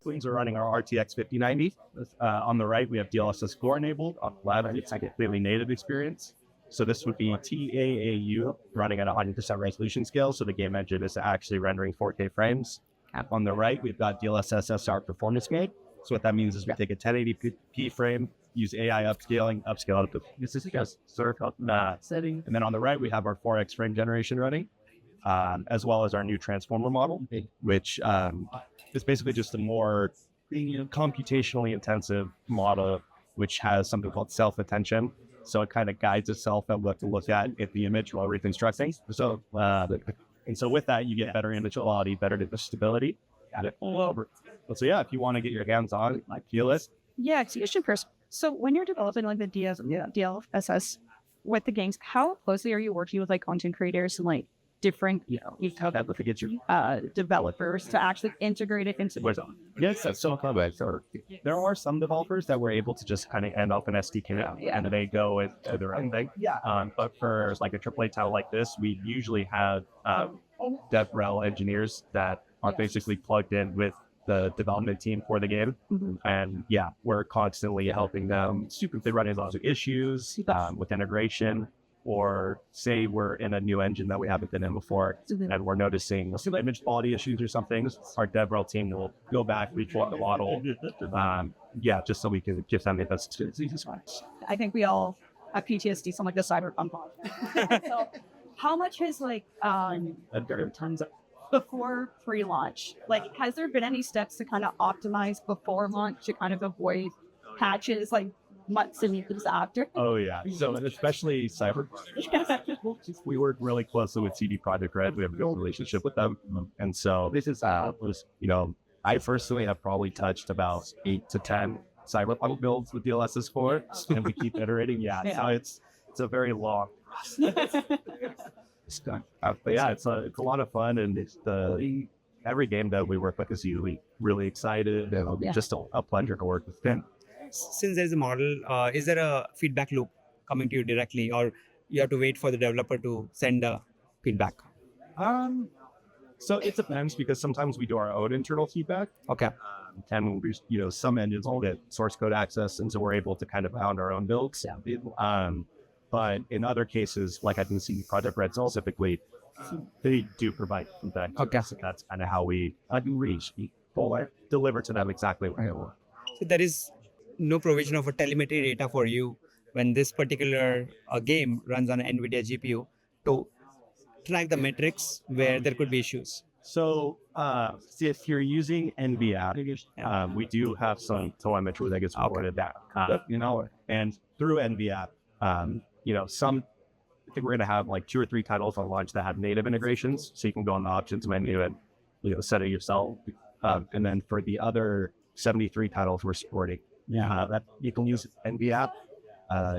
Things are running our RTX 5090. On the right, we have DLSS 4 enabled. On the left, it's a completely native experience. So this would be TAAU running at 100% resolution scale. So the game engine is actually rendering 4K frames. On the right, we've got DLSS SR performance mode. So what that means is we take a 1080p frame, use AI upscaling, upscale it to setting. And then on the right, we have our 4X frame generation running, as well as our new transformer model, which is basically just a more computationally intensive model, which has something called self-attention. So it kind of guides itself at what to look at in the image while reconstructing. So, and so with that, you get better image quality, better stability. Got it all over. So yeah, if you want to get your hands on, feel it. Yeah, it's usually first. So when you're developing like the DLSS with the games, how closely are you working with like content creators and like different developers to actually integrate it into the zone? Yes, so there are some developers that were able to just kind of end up an SDK and they go and do their own thing. But for like a AAA title like this, we usually have DevRel engineers that are basically plugged in with the development team for the game. And yeah, we're constantly helping them if they run into lots of issues with integration, or say we're in a new engine that we haven't been in before and we're noticing image quality issues or something, our DevRel team will go back, report the model, just so we can give them the best experience. I think we all have PTSD from like the cyberpunk part. So how much is like tons of before pre-launch? Like, has there been any steps to kind of optimize before launch to kind of avoid patches like months and years after? Oh yeah. So especially Cyberpunk, we work really closely with CD Projekt Red. We have a good relationship with them, and so this is I personally have probably touched about 8 to 10 Cyberpunk builds with DLSS 4, and we keep iterating. So it's a very long process. But yeah, it's a lot of fun, and every game that we work with is usually really excited, and just a pleasure to work with them. Since there's a model, is there a feedback loop coming to you directly, or you have to wait for the developer to send the feedback? So it depends, because sometimes we do our own internal feedback. Okay. And some engines will get source code access, and so we're able to kind of pound our own builds. But in other cases, like I can see Project Red specifically, they do provide feedback. Okay. So that's kind of how we deliver to them exactly what they want. So there is no provision of a telemetry data for you when this particular game runs on an NVIDIA GPU to track the metrics where there could be issues. So if you're using NVIDIA, we do have some telemetry that gets reported back, and through NVIDIA, I think we're going to have like 2 or 3 titles on launch that have native integrations. So you can go on the options menu and, set it yourself. And then for the other 73 titles we're supporting, that you can use NVIDIA.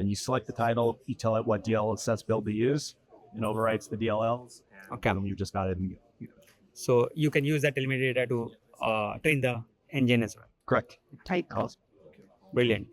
You select the title, you tell it what DLSS build to use, and overwrites the DLLs. And you just got it. So you can use that telemetry data to train the engine as well. Correct. Tight calls. Brilliant.